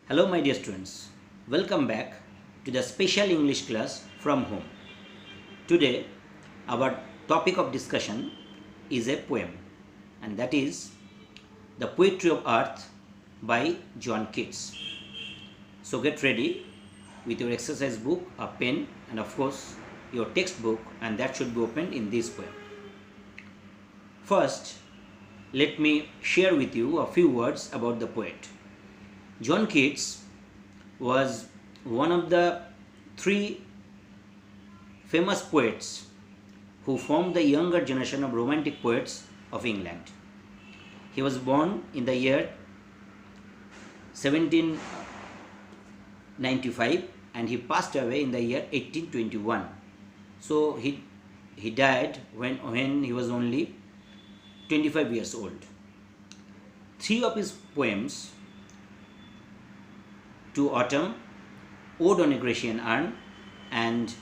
Hello, my dear students. Welcome back to the special English class from home. Today, our topic of discussion is a poem, and that is The Poetry of Earth by John Keats. So, get ready with your exercise book, a pen, and of course, your textbook, and that should be opened in this poem. First, let me share with you a few words about the poet. John Keats was one of the three famous poets who formed the younger generation of romantic poets of England. He was born in the year 1795 and he passed away in the year 1821. So he died when he was only 25 years old. Three of his poems, To Autumn, Ode on a Grecian Urn, and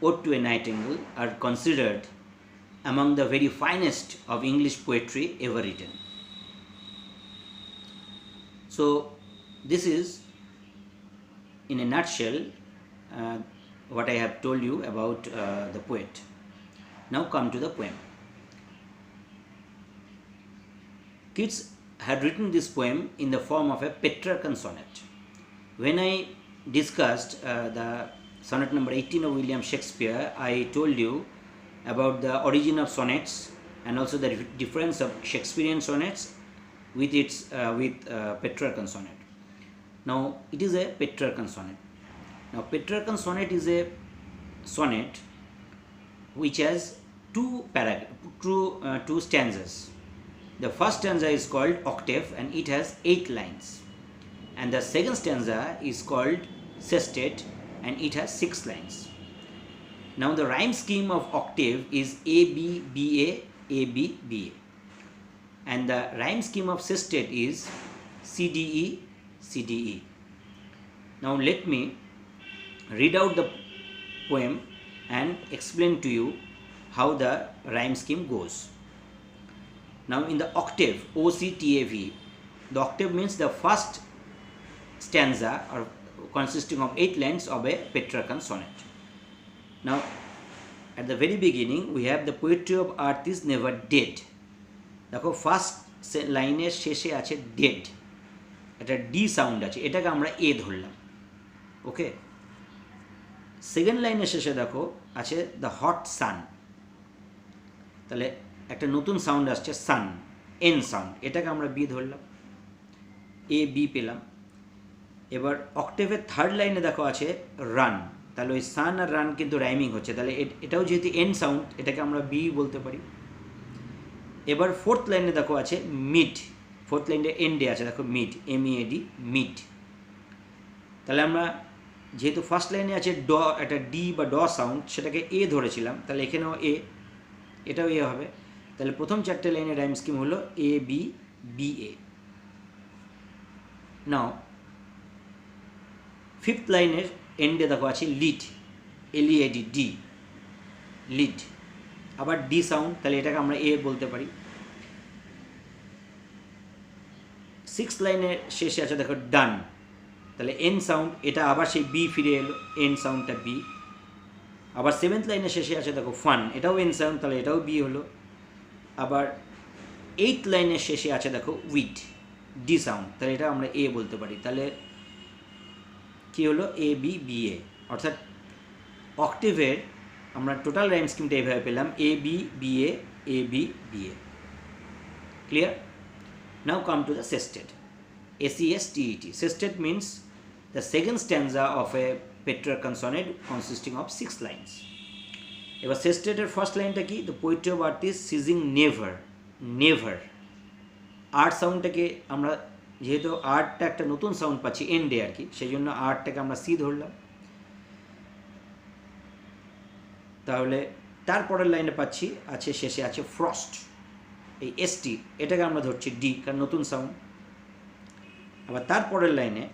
Ode to a Nightingale, are considered among the very finest of English poetry ever written. So, this is, in a nutshell, what I have told you about the poet. Now come to the poem. Keats had written this poem in the form of a Petra Consonant. When I discussed the sonnet number 18 of William Shakespeare, I told you about the origin of sonnets and also the difference of Shakespearean sonnets with Petra Consonant. Now it is a Petra Consonant. Now Petra Consonant is a sonnet which has two stanzas. The first stanza is called Octave and it has 8 lines. And the second stanza is called Sestet and it has 6 lines. Now the rhyme scheme of Octave is A B B A A B B A, and the rhyme scheme of Sestet is C D E C D E. Now let me read out the poem and explain to you how the rhyme scheme goes. Now in the octave, OCTAV, the octave means the first stanza or consisting of 8 lines of a Petrarchan sonnet. Now at the very beginning we have the poetry of earth is never dead. দেখো first লাইনের শেষে আছে dead, একটা D sound আছে, এটাকে আমরা এ ধরলাম। ওকে, second লাইনের শেষে দেখো আছে দ্য হট সান, তাহলে একটা নতুন সাউন্ড আসছে সান, এন সাউন্ড, এটাকে আমরা বি ধরলাম, এ বি পেলাম। এবার অক্টেভের থার্ড লাইনে দেখো আছে রান, তাহলে ওই সান আর রান কিন্তু রাইমিং হচ্ছে, তাহলে এটাও যেহেতু এন সাউন্ড এটাকে আমরা বি বলতে পারি। এবার ফোর্থ লাইনে দেখো আছে মিড, ফোর্থ লাইনে এন্ডে আছে দেখো মিড, MEAD, মিড। তাহলে আমরা যেহেতু ফার্স্ট লাইনে আছে ড, একটা ডি বা ড সাউন্ড, সেটাকে এ ধরেছিলাম, তাহলে এখানেও এ, এটাও এ হবে। তাহলে প্রথম 4টে লাইনের রাইম স্কিম হলো এ বি বি এ। নাও ফিফথ লাইনের এন্ডে দেখো আছে লিড, LEAD, ডি, লিড, আবার ডি সাউন্ড, তাহলে এটাকে আমরা এ বলতে পারি। সিক্স লাইনের শেষে আছে দেখো ডান, তাহলে এন সাউন্ড, এটা আবার সেই বি ফিরে এলো, এন সাউন্ডটা বি। আবার সেভেন্থ লাইনের শেষে আছে দেখো ফান, এটাও এন সাউন্ড, তাহলে এটাও বি হলো। আবার এইথ লাইনের শেষে আছে দেখো উইড, ডি সাউন্ড, তাহলে এটা আমরা এ বলতে পারি। তাহলে কী হলো, এ বি বি এ, অর্থাৎ অক্টেভের আমরা টোটাল রাইম স্কিমটা এইভাবে পেলাম, A B B A B B A. Clear? Now come to the sestet, SESTET. Sestet means the second stanza of a Petrarchan sonnet consisting of 6 lines. এবার সেস্টেটের ফার্স্ট লাইনটা কি, the poetry of earth is ceasing never, never. Earth সাউন্ডটাকে আমরা, যেহেতু আর্টটা একটা নতুন sound পাচ্ছি এন্ডে আর কি, সেই জন্য আর্টটাকে আমরা সি ধরলাম। তাহলে তারপরের লাইনে পাচ্ছি আছে শেষে আছে ফ্রস্ট, এই ST, এটাকে আমরা ধরছি ডি, কারণ নতুন সাউন্ড। আবার তারপরের লাইনে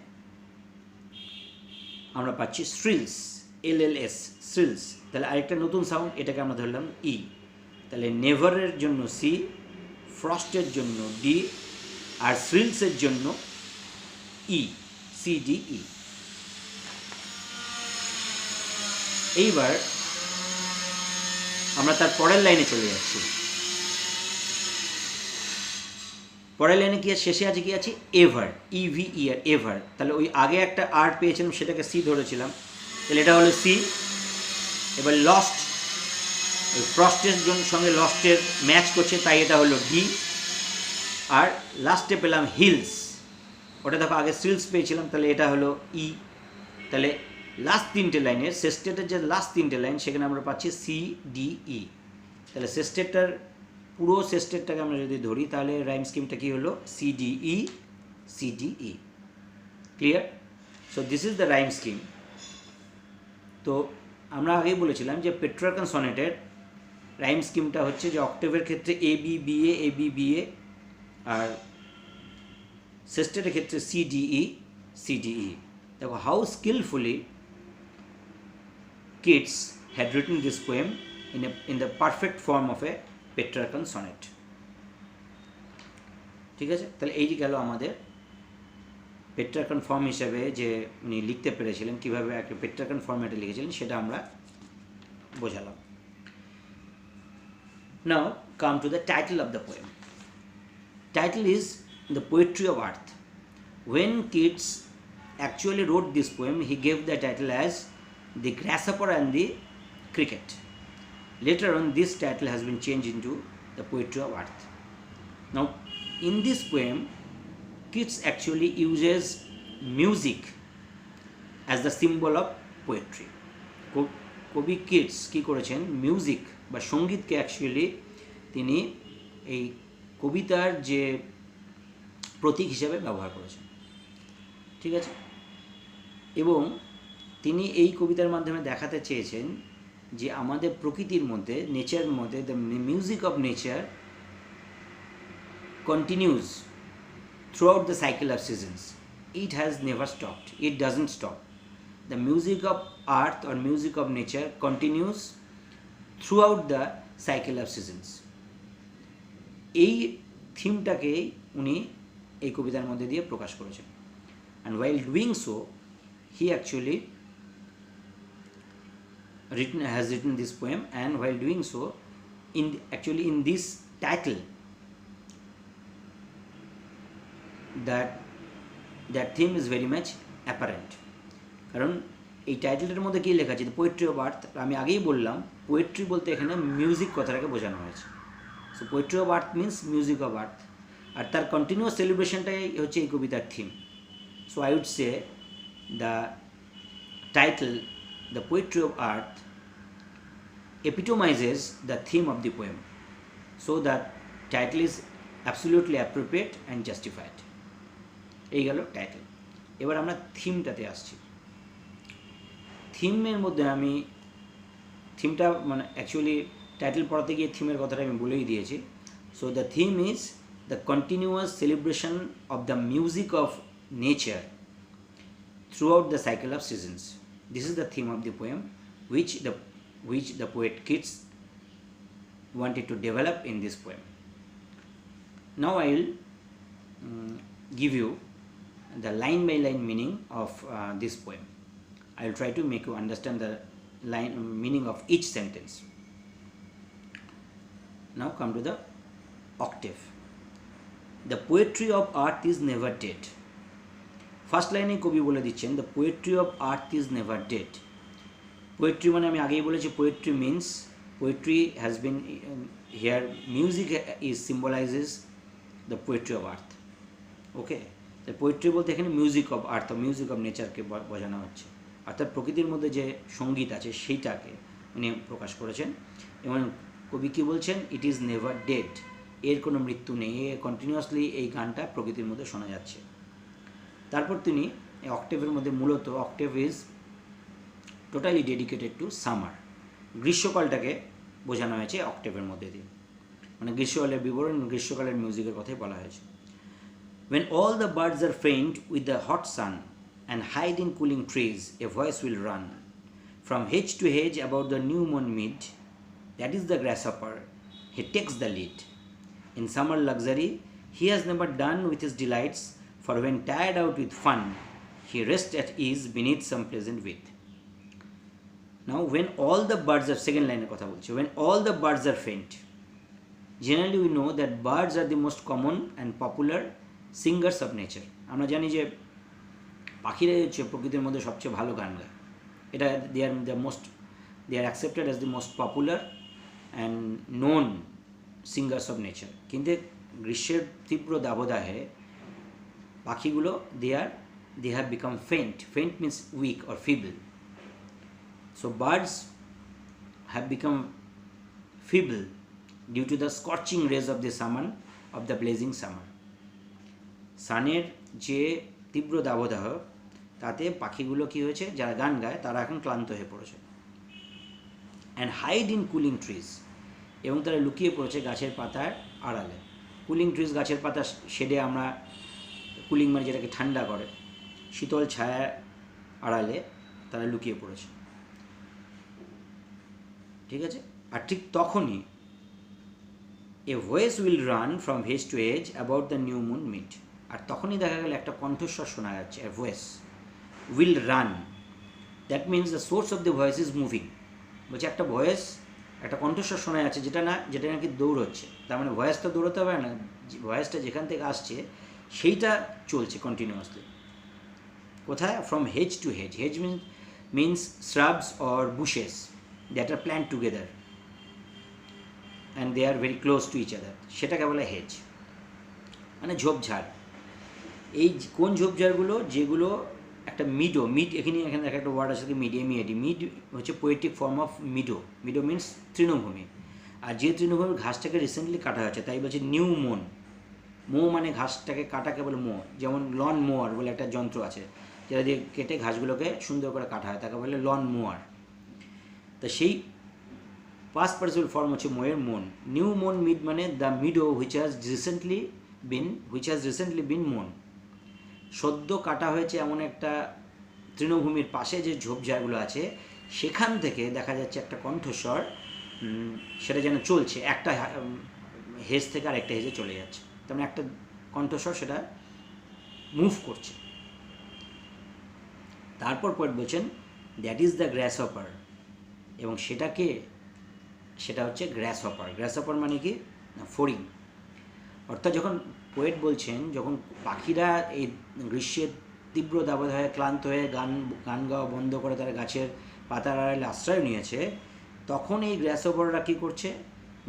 আমরা পাচ্ছি শ্রিলস, LLS, শ্রিলস, তাহলে আরেকটা নতুন সাউন্ড, এটাকে আমরা ধরলাম ই। তাহলে নেভারের জন্য সি, ফ্রস্টের জন্য ডি, আর শ্রিলসের জন্য ই, CDE. এইবার আমরা তার পরের লাইনে চলে যাচ্ছি। পরের লাইনে কি আছে, শেষে আছে কি আছে, এভার, EVER, এভার। তাহলে ওই আগে একটা আর পেয়েছিলাম, সেটাকে সি ধরেছিলাম, তাহলে এটা হলো সি। এবার লস্ট, ওই ফ্রস্টের সঙ্গে লস্টের ম্যাচ করছে, তাই এটা হলো ডি। আর লাস্টে পেলাম হিলস, ওটা দেখো আগে সিলস পেয়েছিলাম, তাহলে এটা হলো ই। তাহলে লাস্ট তিনটে লাইনের সেস্টেটের যে লাস্ট তিনটে লাইন, সেখানে আমরা পাচ্ছি CDE। তাহলে সেস্টেটটার পুরো সেস্টেটটাকে আমরা যদি ধরি, তাহলে রাইম স্কিমটা কী হলো, CDE CDE। Clear? So this is the rhyme scheme. তো আমরা আগেই বলেছিলাম যে পেট্রাকন সনেটের রাইম স্কিমটা হচ্ছে যে অক্টেভের ক্ষেত্রে ABBA ABBA, আর সেস্টেটের ক্ষেত্রে CDE CDE। দেখো how skilfully Keats had written this poem in the perfect form of a Petrarchan sonnet. ঠিক আছে, তাহলে এই গেল আমাদের পেট্রাকন ফর্ম হিসেবে যে উনি লিখতে পেরেছিলেন, কীভাবে একটা পেট্রাকন ফর্ম্যাটে লিখেছিলেন, সেটা আমরা বোঝালাম। Now come to the title of the poem. Title is The Poetry of Earth. When Keats actually wrote this poem, he gave the title as The Grasshopper and the Cricket. Later on, this title has been changed into The Poetry of Earth. Now, in this poem, Keats actually uses music as the symbol of poetry. কবি Kitts কী করেছেন, music বা সঙ্গীতকে actually তিনি এই কবিতার যে প্রতীক হিসাবে ব্যবহার করেছেন। ঠিক আছে, এবং তিনি এই কবিতার মাধ্যমে দেখাতে চেয়েছেন যে আমাদের প্রকৃতির মধ্যে, নেচারের মধ্যে, the music of nature continues throughout the cycle of seasons. It has never stopped. It doesn't stop. The music of earth or music of nature continues throughout the cycle of seasons. এই থিমটাকে উনি এই কবিতার মধ্যে দিয়ে প্রকাশ করেছেন। And while doing so, he actually has written this poem, and while doing so, in this title, that theme is very much apparent. কারণ এই টাইটেলটার মধ্যে কী লেখা আছে, পোয়েট্রি অফ আর্থ। আমি আগেই বললাম পোয়েট্রি বলতে এখানে মিউজিক কথাটাকে বোঝানো হয়েছে। So poetry of earth means music of earth, আর তার কন্টিনিউয়াস সেলিব্রেশনটাই হচ্ছে এই কবিতার theme. So I would say the title the poetry of earth epitomizes the theme of the poem, so that title is absolutely appropriate and justified. এই গেল title. এবার আমরা থিমটাতে আসছি। থিমের মধ্যে আমি থিমটা মানে অ্যাকচুয়ালি টাইটেল পড়াতে গিয়ে থিমের কথাটা আমি বলেই দিয়েছি। So the theme is the continuous celebration of the music of nature through out the cycle of seasons. This is the theme of the poem which the poet Keats wanted to develop in this poem. Now I will give you the line by line meaning of this poem. I will try to make you understand the meaning of each sentence. Now come to the octave. The poetry of earth is never dead. First line কবি বলে দিচ্ছেন the poetry of earth is never dead. Poetry মানে আমি আগেই বলেছি poetry means, poetry has been here, music is symbolizes the poetry of earth. Okay, তো poetry বলতে এখানে music of earth, music of নেচারকে বোঝানো হচ্ছে, অর্থাৎ প্রকৃতির মধ্যে যে সঙ্গীত আছে সেইটাকে উনি প্রকাশ করেছেন। এবং কবি কী বলছেন, ইট ইজ নেভার ডেড, এর কোনো মৃত্যু নেই, কন্টিনিউয়াসলি এই গানটা প্রকৃতির মধ্যে শোনা যাচ্ছে। তারপর তিনি অক্টেভের মধ্যে, মূলত octave is totally dedicated to summer, গ্রীষ্মকালটাকে বোঝানো হয়েছে অক্টেভের মধ্যে দিয়ে, মানে গ্রীষ্মকালের বিবরণ, গ্রীষ্মকালের মিউজিকের কথাই বলা হয়েছে। When all the birds are faint with the hot sun and hide in cooling trees, a voice will run from hedge to hedge about the new mown mead. That is the grasshopper, he takes the lead. In summer luxury he has never done with his delights, for when tired out with fun, he rests at ease beneath some pleasant weed. Now, when all the birds are, second line কথা বলছে, when all the birds are faint. Generally we know that birds are the most common and popular singers of nature. আমরা জানি যে পাখিরাই হচ্ছে প্রকৃতির মধ্যে সবচেয়ে ভালো গান গায়। এটা they are accepted as the most popular and known singers of nature. কিন্তু গ্রীষ্মের তীব্র দাবদাহে পাখিগুলো they have become faint. Faint means weak or feeble. So birds have become feeble due to the scorching rays of the summer, of the blazing summer. সানের যে তীব্র দাবদাহ তাতে পাখিগুলো কী হয়েছে, যারা গান গায় তারা এখন ক্লান্ত হয়ে পড়েছে। And hide in cooling trees, এবং তারা লুকিয়ে পড়েছে গাছের পাতার আড়ালে। কুলিং ট্রিজ গাছের পাতা শেডে, আমরা কুলিং মানে যেটাকে ঠান্ডা করে, শীতল ছায়া আড়ালে তারা লুকিয়ে পড়েছে। ঠিক আছে, আর ঠিক তখনই a voice will run from hedge to edge about the new mown mead, আর তখনই দেখা গেল একটা কণ্ঠস্বর শোনা যাচ্ছে, a voice will run, that means the source of the voice is moving. বলছে একটা ভয়েস, একটা কণ্ঠস্বর শোনা যাচ্ছে যেটা নাকি দৌড়চ্ছে, তার মানে ভয়েসটা দৌড়তে হবে না, ভয়েসটা যেখান থেকে আসছে সেইটা চলছে কন্টিনিউয়াসলি। কোথায়? From hedge to hedge. Hedge means shrubs or bushes that are plant together and they are very close to each other, সেটাকে বলে হেজ, মানে ঝোপঝাড়। এই কোন ঝোপঝাড়গুলো? যেগুলো একটা মিড এখানে একটা ওয়ার্ড আছে মিড, মিড হচ্ছে poetic form of Meadow means তৃণভূমি। আর যে তৃণভূমির ঘাসটাকে রিসেন্টলি কাটা হয়েছে তাই বলছে নিউ মোন। মানে ঘাসটাকে কাটাকে বলে যেমন লন মোয়ার বলে একটা যন্ত্র আছে যেটা দিয়ে কেটে ঘাসগুলোকে সুন্দর করে কাটা হয়, তাকে বলে লন মোয়ার। তা সেই পাস্ট পার্টিসিপল ফর্ম হচ্ছে মোয়ের মোন। নিউ মোন মিড মানে the Meadow which has recently বিন মোন। সদ্য কাটা হয়েছে এমন একটা তৃণভূমির পাশে যে ঝোপঝাড়গুলো আছে সেখান থেকে দেখা যাচ্ছে একটা কণ্ঠস্বর, সেটা যেন চলছে, একটা হেজ থেকে আর একটা হেজে চলে যাচ্ছে, তার মানে একটা কণ্ঠস্বর সেটা মুভ করছে। তারপর পোয়েট বলছেন দ্যাট ইজ দ্য গ্রাসহপার, এবং সেটা হচ্ছে গ্রাসহপার। গ্রাসহপার মানে কি? ফড়িং। অর্থাৎ যখন পোয়েট বলছেন যখন পাখিরা এই গ্রীষ্মের তীব্র দাবদাহে ক্লান্ত হয়ে গান গাওয়া বন্ধ করে তারা গাছের পাতার আড়ালে আশ্রয় নিয়েছে, তখন এই গ্রাসহপাররা কী করছে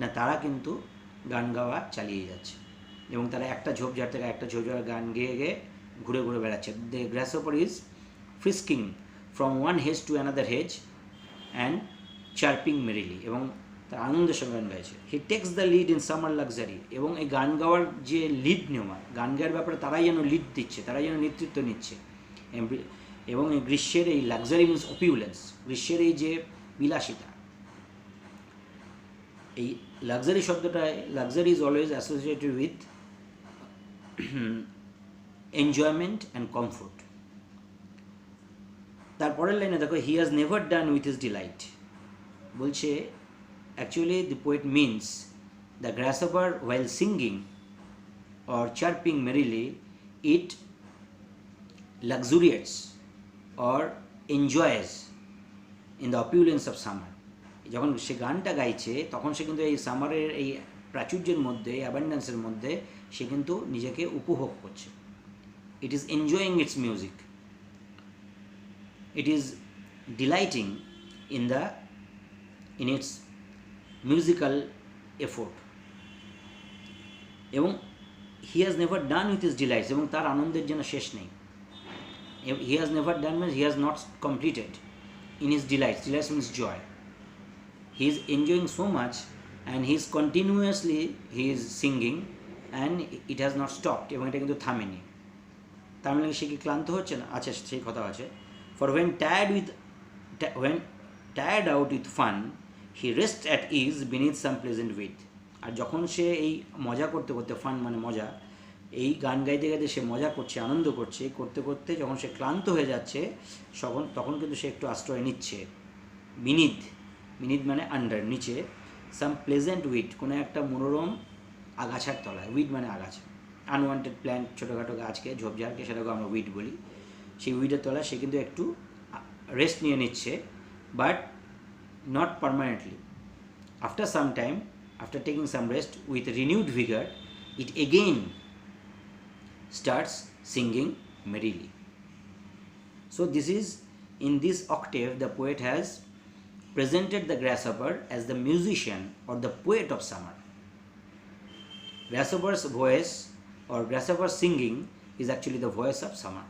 না, তারা কিন্তু গান গাওয়া চালিয়ে যাচ্ছে এবং তারা একটা ঝোপঝাড় থেকে একটা ঝোপঝাড় গান গেয়ে গেয়ে ঘুরে ঘুরে বেড়াচ্ছে। The grasshopper is frisking from one hedge to another hedge and chirping merrily, এবং তার আনন্দের সঙ্গে গান গাইছে। He takes the lead in summer luxury, এবং এই গান গাওয়ার যে লিড নেওয়া, গান গাওয়ার ব্যাপারে তারাই যেন লিড দিচ্ছে, তারাই যেন নেতৃত্ব নিচ্ছে। এবং এই গ্রীষ্মের এই লাক্সারি মিনস অপিউলেন্স, গ্রীষ্মের এই যে বিলাসিতা, এই লাক্সারি শব্দটা, luxury is always associated with enjoyment and comfort. তারপরের লাইনে দেখো, he has never done with his delight. বলছে actually the poet means the grasshopper while singing or chirping merrily, it luxuriates or enjoys in the opulence of summer. যখন সে গানটা গাইছে তখন সে কিন্তু এই সামারের এই প্রাচুর্যের মধ্যে, অ্যাবান্ডেন্সের মধ্যে সে কিন্তু নিজেকে উপভোগ করছে। It is enjoying it's music, it is ডিলাইটিং in its musical effort, এবং he has never done with his delights, এবং তার আনন্দের যেন শেষ নেই। he has never done means he has not completed in his delights. Delights means joy. He is enjoying so much and he is continuously singing and it has not stopped, এবং এটা কিন্তু থামেনি। তার মানে সে কি ক্লান্ত হচ্ছে না? আচ্ছা, সেই কথা আছে। for when tired out with fun, he rests at ease beneath some pleasant weed. আর যখন সে এই মজা করতে করতে, ফান মানে মজা, এই গান গাইতে গাইতে সে মজা করছে, আনন্দ করছে, করতে করতে যখন সে ক্লান্ত হয়ে যাচ্ছে তখন কিন্তু সে একটু আশ্রয় নিচ্ছে বিনিথ মানে আন্ডার, নিচে, সাম প্লেজেন্ট উইড, কোনো একটা মনোরম আগাছার তলায়। উইড মানে আগাছা, আনওয়ান্টেড প্ল্যান্ট, ছোটোখাটো গাছকে, ঝোপঝাড়কে, সেটাকে আমরা উইড বলি। সেই উইডের তলায় সে কিন্তু একটু রেস্ট নিয়ে নিচ্ছে, but not permanently. After some time, after taking some rest with renewed ভিগার, it again starts singing merrily. So this is, in this octave, the poet has presented the grasshopper as the musician or the poet of summer. Grasshopper's voice or grasshopper singing is actually the voice of summer.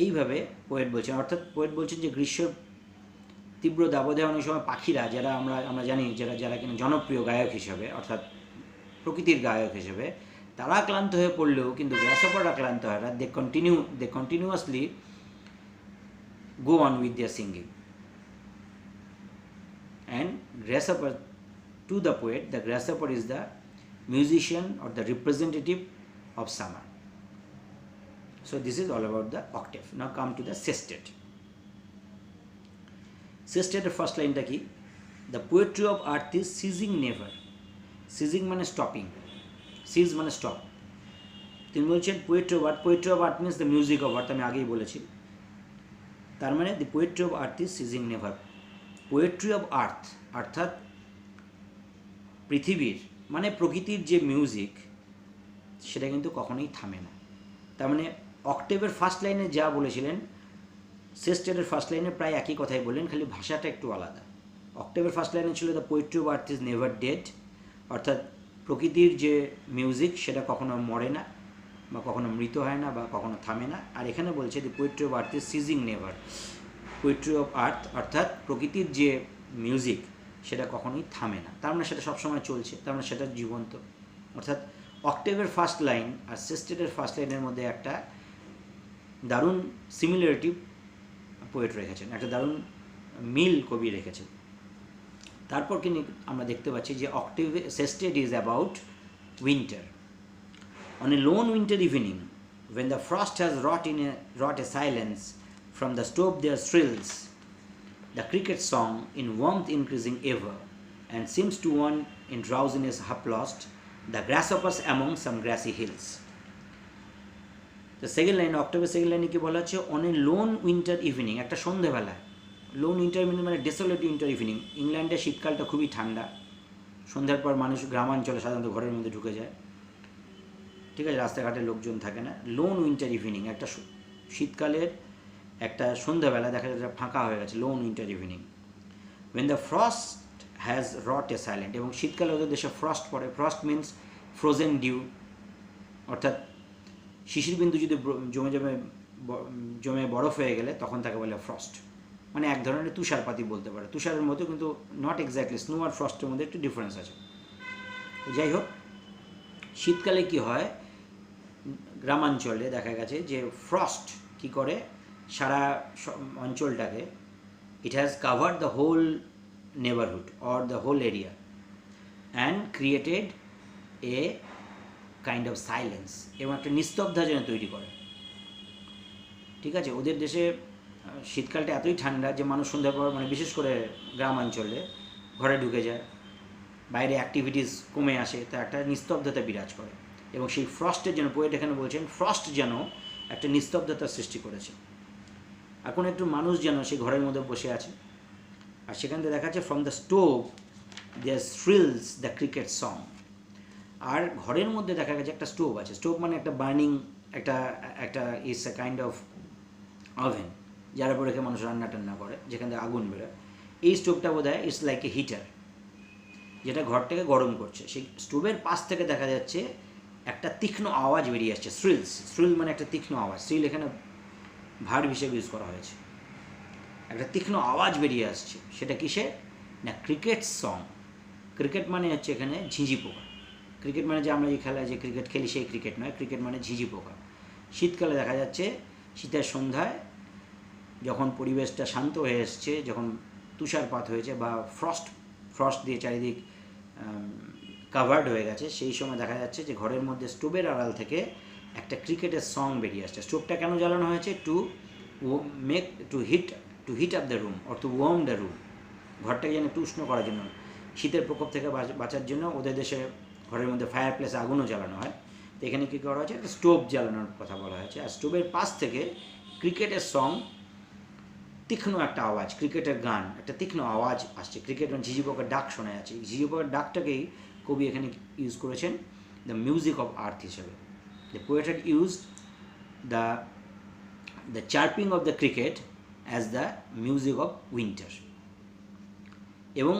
এইভাবে poet বলছেন, অর্থাৎ poet বলছেন যে গ্রীষ্মের তীব্র দাবদাহে অনেক সময় পাখিরা, যারা আমরা জানি যারা কিনা জনপ্রিয় গায়ক হিসেবে, অর্থাৎ প্রকৃতির গায়ক হিসেবে, তারা ক্লান্ত হয়ে পড়লেও কিন্তু গ্রাসহপাররা ক্লান্ত হয় না। দে continuously go on with their singing. And grasshopper, to the poet, the grasshopper is the musician or the representative of summer. So this is all about the octave. Now come to the sestet. Sestet এর first লাইনটা কি? The poetry of earth is ceasing never. Ceasing মানে stopping. Cease মানে stop. তিনি বলছেন poetry of earth. Poetry of earth means the music of earth, আমি আগেই বলেছি। তার মানে the poetry of earth is ceasing never. Poetry of earth অর্থাৎ পৃথিবীর মানে প্রকৃতির যে মিউজিক, সেটা কিন্তু কখনোই থামে না। তার মানে অক্টেভের ফার্স্ট লাইনে যা বলেছিলেন, সেস্টেটের ফার্স্ট লাইনে প্রায় একই কথাই বললেন, খালি ভাষাটা একটু আলাদা। অক্টেভের ফার্স্ট লাইনে ছিল the poetry of earth is never dead, অর্থাৎ প্রকৃতির যে মিউজিক সেটা কখনো মরে না বা কখনো মৃত হয় না বা কখনো থামে না। আর এখানে বলছে the poetry of earth is ceasing never. Poetry of earth অর্থাৎ প্রকৃতির যে মিউজিক সেটা কখনোই থামে না, তার মানে সেটা সবসময় চলছে, তার মানে সেটা জীবন্ত। অর্থাৎ অক্টেভের ফার্স্ট লাইন আর সেস্টেটের ফার্স্ট লাইনের মধ্যে একটা দারুণ সিমিলারিটি পোয়েট রেখেছেন, একটা দারুণ মিল কবি রেখেছেন। তারপর কিন্তু আমরা দেখতে পাচ্ছি যে octave sestet is about winter. On a lone winter evening, when the frost has wrought a silence, from the stove there thrills the cricket song in warmth increasing ever, and seems to one in drowsiness half lost, the grasshoppers among some grassy hills. The second line, Octave second line কি বলা হচ্ছে? On a lone winter evening, একটা সন্ধ্যেবেলায়। Loan winter evening মানে ডেসোলেট winter evening. ইংল্যান্ডে শীতকালটা খুবই ঠান্ডা, সন্ধ্যার পর মানুষ গ্রামাঞ্চলে সাধারণত ঘরের মধ্যে ঢুকে যায়, ঠিক আছে, রাস্তাঘাটে লোকজন থাকে না। লোন উইন্টার ইভিনিং, একটা শীতকালের একটা সন্ধ্যাবেলা দেখা যাচ্ছে ফাঁকা হয়ে গেছে, lone winter evening. When the frost has wrought a silent, এবং শীতকালে ওদের দেশে ফ্রস্ট পড়ে। ফ্রস্ট মিন্স ফ্রোজেন ডিউ, অর্থাৎ শিশির বিন্দু যদি জমে বরফ হয়ে গেলে তখন তাকে বলে ফ্রস্ট, মানে এক ধরনের তুষারপাতি বলতে পারে। তুষারের মতো, কিন্তু নট এক্স্যাক্টলি, স্নো আর ফ্রস্টের মধ্যে একটু ডিফারেন্স আছে। যাই হোক, শীতকালে কি হয়, গ্রামাঞ্চলে দেখা গেছে যে ফ্রস্ট কি করে সারা অঞ্চলটাকে, it has covered the whole neighbourhood or the whole area and created a kind of silence, এবং একটা নিস্তব্ধতা যেন তৈরি করে। ঠিক আছে, ওদের দেশে শীতকালটা এতই ঠান্ডা যে মানুষ সন্ধ্যার পর, মানে বিশেষ করে গ্রামাঞ্চলে, ঘরে ঢুকে যায়, বাইরে অ্যাক্টিভিটিস কমে আসে, তা একটা নিস্তব্ধতা বিরাজ করে। এবং সেই ফ্রস্টের জন্য পোয়েট এখানে বলছেন ফ্রস্ট যেন একটা নিস্তব্ধতার সৃষ্টি করেছে। এখন একটু মানুষ যেন সেই ঘরের মধ্যে বসে আছে, আর সেখান থেকে দেখা যাচ্ছে from the stove there thrills the cricket song. আর ঘরের মধ্যে দেখা গেছে একটা স্টোভ আছে। স্টোভ মানে একটা বার্নিং, একটা it's a kind of oven, যার উপর রেখে মানুষ রান্না টান্না করে, যেখান থেকে আগুন বেরোয়। এই স্টোভটা বোধ হয় ইটস লাইক এ হিটার, যেটা ঘরটাকে গরম করছে। সেই স্টোভের পাশ থেকে দেখা যাচ্ছে একটা তীক্ষ্ণ আওয়াজ বেরিয়ে আসছে, থ্রিলস। থ্রিল মানে একটা তীক্ষ্ণ আওয়াজ, থ্রিল এখানে ভার্ব হিসেবে ইউজ করা হয়েছে। একটা তীক্ষ্ণ আওয়াজ বেরিয়ে আসছে, সেটা কিসে না, ক্রিকেট সং। ক্রিকেট মানে হচ্ছে এখানে ঝিঁঝি পোকা। ক্রিকেট মানে যে আমরা যে খেলায় যে ক্রিকেট খেলি সেই ক্রিকেট নয়, ক্রিকেট মানে ঝিঁঝি পোকা। শীতকালে দেখা যাচ্ছে শীতের সন্ধ্যায় যখন পরিবেশটা শান্ত হয়ে এসছে, যখন তুষারপাত হয়েছে বা ফ্রস্ট দিয়ে চারিদিক কাভার্ড হয়ে গেছে, সেই সময় দেখা যাচ্ছে যে ঘরের মধ্যে স্টোভের আড়াল থেকে একটা ক্রিকেটের সং বেরিয়ে আসছে। স্টোভটা কেন জ্বালানো হয়েছে? To heat up the room or to warm the room, ঘরটাকে যেন একটু উষ্ণ করার জন্য, শীতের প্রকোপ থেকে বাঁচার জন্য ওদের দেশে ঘরের মধ্যে ফায়ার প্লেসে আগুনও জ্বালানো হয়। তো এখানে কী করা হয়েছে, একটা স্টোভ জ্বালানোর কথা বলা হয়েছে, আর স্টোভের পাশ থেকে ক্রিকেটের সং, তীক্ষ্ণ একটা আওয়াজ, ক্রিকেটের গান, একটা তীক্ষ্ণ আওয়াজ আসছে, ক্রিকেট মানে ঝিঝি পোকার ডাক শোনা যাচ্ছে। ঝিঝি পোকার ডাকটাকেই কবি এখানে ইউজ করেছেন দ্য মিউজিক অফ আর্থ হিসেবে। The poet had used the chirping of the cricket as the music of winter. এবং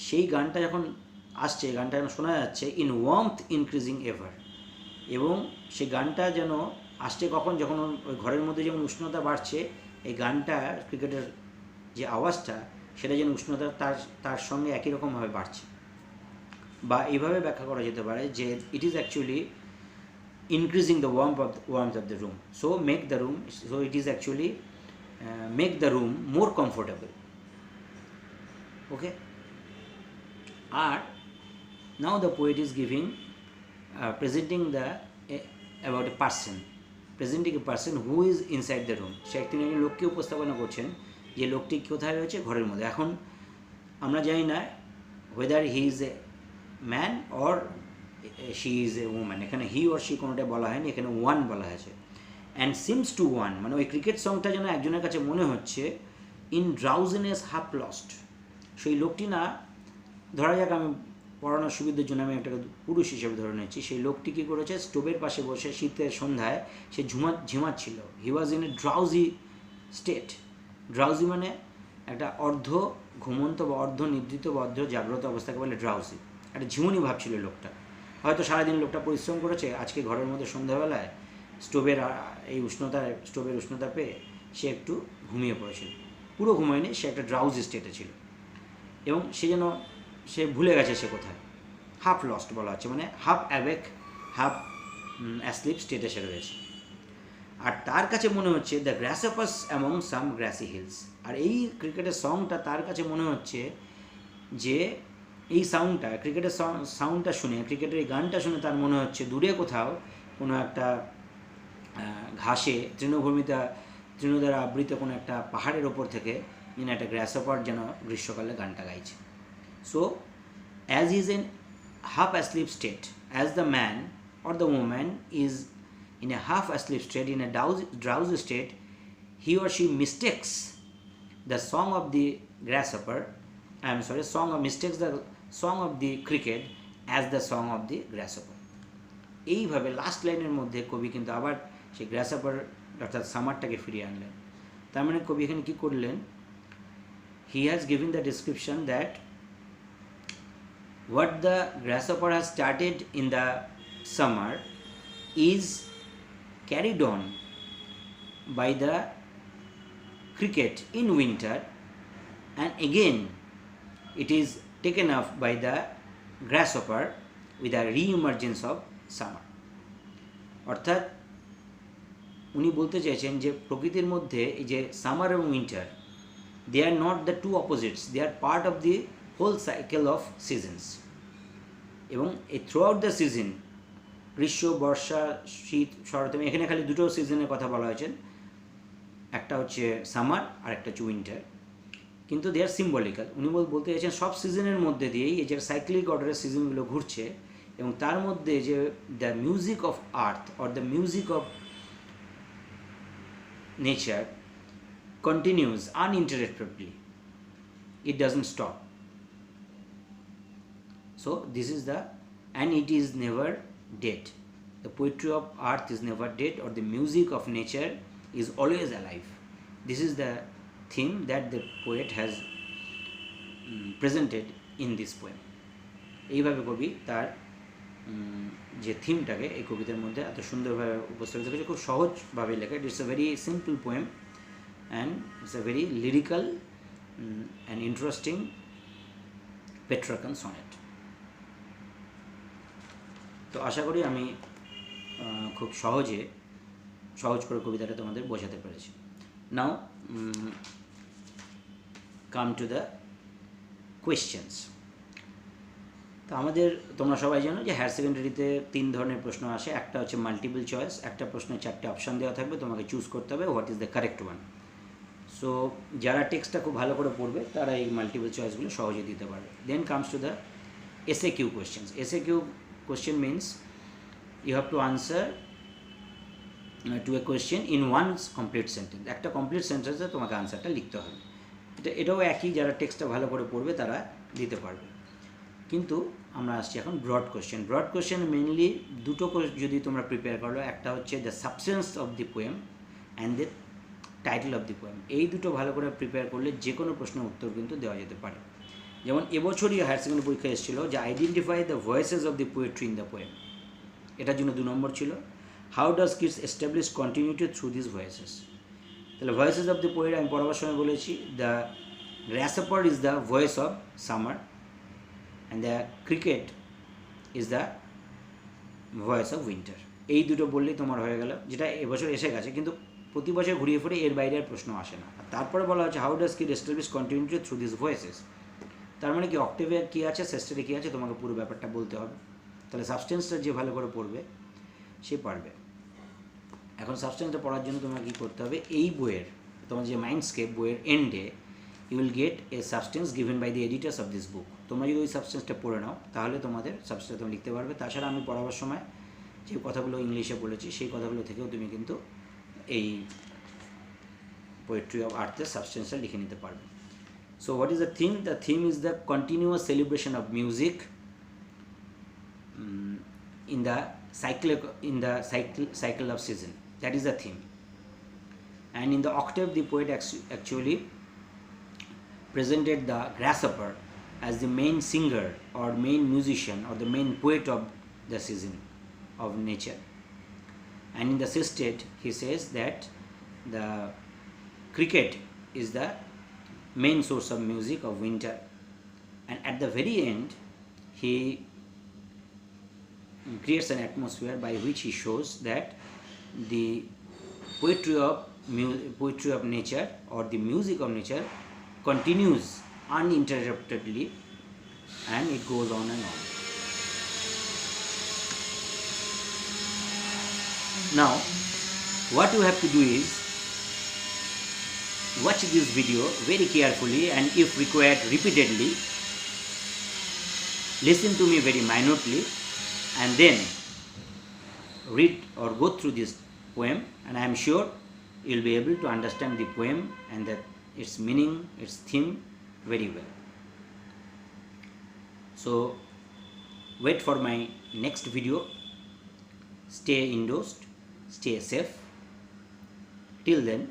সেই গানটা যখন আসছে, গানটা যেন শোনা যাচ্ছে ইন ওয়ার্মথ ইনক্রিজিং এভার, এবং সেই গানটা যেন আসছে কখন, যখন ওই ঘরের মধ্যে যেমন উষ্ণতা বাড়ছে, এই গানটা ক্রিকেটের যে আওয়াজটা সেটা যেন উষ্ণতা তার সঙ্গে একই রকমভাবে বাড়ছে। বা এইভাবে ব্যাখ্যা করা যেতে পারে যে it is actually increasing the warmth of the room, so it is actually make the room more comfortable. Okay, or now the poet is giving presenting about a person who is inside the room. সে তিনি লোককে উপস্থাপনা করছেন যে লোকটি কোথায় রয়েছে, ঘরের মধ্যে। এখন আমরা জানি না whether he is a man or she is a woman, এখানে হি or she কোনোটা বলা হয়নি, এখানে ওয়ান বলা হয়েছে। অ্যান্ড সিমস টু ওয়ান, মানে ওই ক্রিকেট সংটা যেন একজনের কাছে মনে হচ্ছে ইন ড্রাউজিনেস হাফ লস্ট। সেই লোকটি না, ধরা যাক আমি পড়ানোর সুবিধার জন্য আমি একটা পুরুষ হিসেবে ধরে নিচ্ছি, সেই লোকটি কী করেছে, স্টোভের পাশে বসে শীতের সন্ধ্যায় সে ঝিমাচ্ছিল। He was in a drowsy state. Drowsy মানে একটা অর্ধ ঘুমন্ত বা অর্ধ নিদ্রিত বা অর্ধ জাগ্রত অবস্থাকে বলে ড্রাউজি। একটা ঝিমুনি ভাব ছিল লোকটা, হয়তো সারাদিন লোকটা পরিশ্রম করেছে, আজকে ঘরের মধ্যে সন্ধ্যাবেলায় স্টোভের উষ্ণতা পেয়ে সে একটু ঘুমিয়ে পড়েছিল। পুরো ঘুমায়নি, সে একটা ড্রাউজি স্টেটে ছিল, এবং সে ভুলে গেছে সে কোথায়। হাফ লস্ট বলা হচ্ছে, মানে হাফ অ্যাওয়েক হাফ অ্যাসলিপ স্টেটে সে রয়েছে। আর তার কাছে মনে হচ্ছে the grasshoppers among some grassy hills. আর এই ক্রিকেটের সংটা তার কাছে মনে হচ্ছে যে এই সাউন্ডটা, ক্রিকেটের সাউন্ডটা শুনে, ক্রিকেটের এই গানটা শুনে তার মনে হচ্ছে দূরে কোথাও কোনো একটা ঘাসে তৃণ দ্বারা আবৃত কোনো একটা পাহাড়ের ওপর থেকে যেন একটা গ্রাসহপার যেন গ্রীষ্মকালে গানটা গাইছে। So as is in half asleep state, as the man or the woman is in a half asleep state, in a drowsy state, he or she mistakes the song of the song of the cricket as the song of the grasshopper. এইভাবে last লাইনের মধ্যে কবি কিন্তু আবার সেই গ্রাসহপার অর্থাৎ সামারটাকে ফিরিয়ে আনলেন। তার মানে কবি এখানে কী করলেন, he has given the description that what the grasshopper has started in the summer is carried on by the cricket in winter, and again it is taken up by the grasshopper with a re-emergence of summer. অর্থাৎ উনি বলতে চাইছেন যে প্রকৃতির মধ্যে এই যে summer এবং winter, they are not the two opposites, they are part of the whole cycle of seasons. এবং এই থ্রু আউট দ্য সিজন, গ্রীষ্ম, বর্ষা, শীত, শরৎ, এখানে খালি দুটো সিজনের কথা বলা হয়েছে, একটা হচ্ছে সামার আর একটা হচ্ছে উইন্টার, কিন্তু দে আর সিম্বলিক্যাল। উনি বলতে চাইছেন সব সিজনের মধ্যে দিয়েই এই যে সাইক্লিক অর্ডারের সিজনগুলো ঘুরছে, এবং তার মধ্যে যে the music of earth or the music of nature continues আনইন্টারাপ্টেডলি, it doesn't stop. So this is the, and it is never dead. The poetry of earth is never dead, or the music of nature is always alive. This is the theme that the poet has presented in this poem. এইভাবে কবি তার যে থিমটাকে এই কবিতার মধ্যে এত সুন্দরভাবে উপস্থাপিত করেছে, খুব সহজভাবে লেখা। It's a very simple poem and it's a very lyrical and interesting Petra Consonant. তো আশা করি আমি খুব সহজ করে কবিতাটা তোমাদের বোঝাতে পেরেছি। নাও কাম টু দ্য কোয়েশ্চেন্স। তো আমাদের, তোমরা সবাই জানো যে হায়ার সেকেন্ডারিতে 3 ধরনের প্রশ্ন আসে। একটা হচ্ছে মাল্টিপল চয়েস, একটা প্রশ্নে 4টে অপশান দেওয়া থাকবে, তোমাকে চুজ করতে হবে what is the correct one. So যারা টেক্সটটা খুব ভালো করে পড়বে তারা এই মাল্টিপল চয়েসগুলো সহজে দিতে পারবে। Then comes to the SA Q questions. SA Q question means you have to answer to a question in one complete sentence. একটা কমপ্লিট সেন্টেন্সে তোমাকে আনসারটা লিখতে হবে। এটাও একই, যারা টেক্সটটা ভালো করে পড়বে তারা দিতে পারবে। কিন্তু আমরা আসছি এখন broad question. Broad question mainly দুটো যদি তোমরা প্রিপেয়ার করো, একটা হচ্ছে the substance of the poem and the title of the poem. এই দুটো ভালো করে প্রিপেয়ার করলে যে কোনো প্রশ্নের উত্তর কিন্তু দেওয়া যেতে পারে। যেমন এবছরই হায়ার সেকেন্ডারি পরীক্ষা এসেছিলো যে identify the voices of the poetry in the poem, এটার জন্য 2 নম্বর ছিল। How does Keats establish continuity through this voices. তাহলে ভয়েসেস অফ দি পোয়েট আমি পড়াবার সময় বলেছি the grasshopper is the voice of summer and the cricket is the voice of winter. এই দুটো বললেই তোমার হয়ে গেল, যেটা এবছর এসে গেছে, কিন্তু প্রতি বছর ঘুরিয়ে ফিরে এর বাইরে আর প্রশ্ন আসে না। আর তারপরে বলা হচ্ছে how does Keats establish continuity through this voices. তার মানে কি অক্টেভে কী আছে, সেস্টেটে কী আছে, তোমাকে পুরো ব্যাপারটা বলতে হবে। তাহলে সাবস্টেন্সটা যে ভালো করে পড়বে সে পারবে। এখন সাবস্টেন্সটা পড়ার জন্য তোমাকে কী করতে হবে, এই বইয়ের তোমার যে মাইন্ডস্কেপ বইয়ের এন্ডে you will get a substance given by the editors of this book. তোমরা যদি ওই সাবস্টেন্সটা পড়ে নাও তাহলে তোমাদের সাবস্টেন্স তুমি লিখতে পারবে। তাছাড়া আমি পড়াবার সময় যে কথাগুলো ইংলিশে বলেছি সেই কথাগুলো থেকেও তুমি কিন্তু এই পোয়েট্রি অফ আর্থের সাবস্টেন্সটা লিখে নিতে পারবে। So what is the theme? The theme is the continuous celebration of music in the cycle of season. That is the theme. And in the octave, the poet actually presented the grasshopper as the main singer or main musician or the main poet of the season of nature. And in the sestet, he says that the cricket is the main source of music of winter. And at the very end, he creates an atmosphere by which he shows that the poetry of nature or the music of nature continues uninterruptedly, and it goes on and on. Now what you have to do is watch this video very carefully, and if required repeatedly, listen to me very minutely, and then read or go through this poem, and I am sure you will be able to understand the poem and its meaning, its theme very well. So wait for my next video. Stay indoors, stay safe. Till then,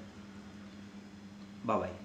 bye bye.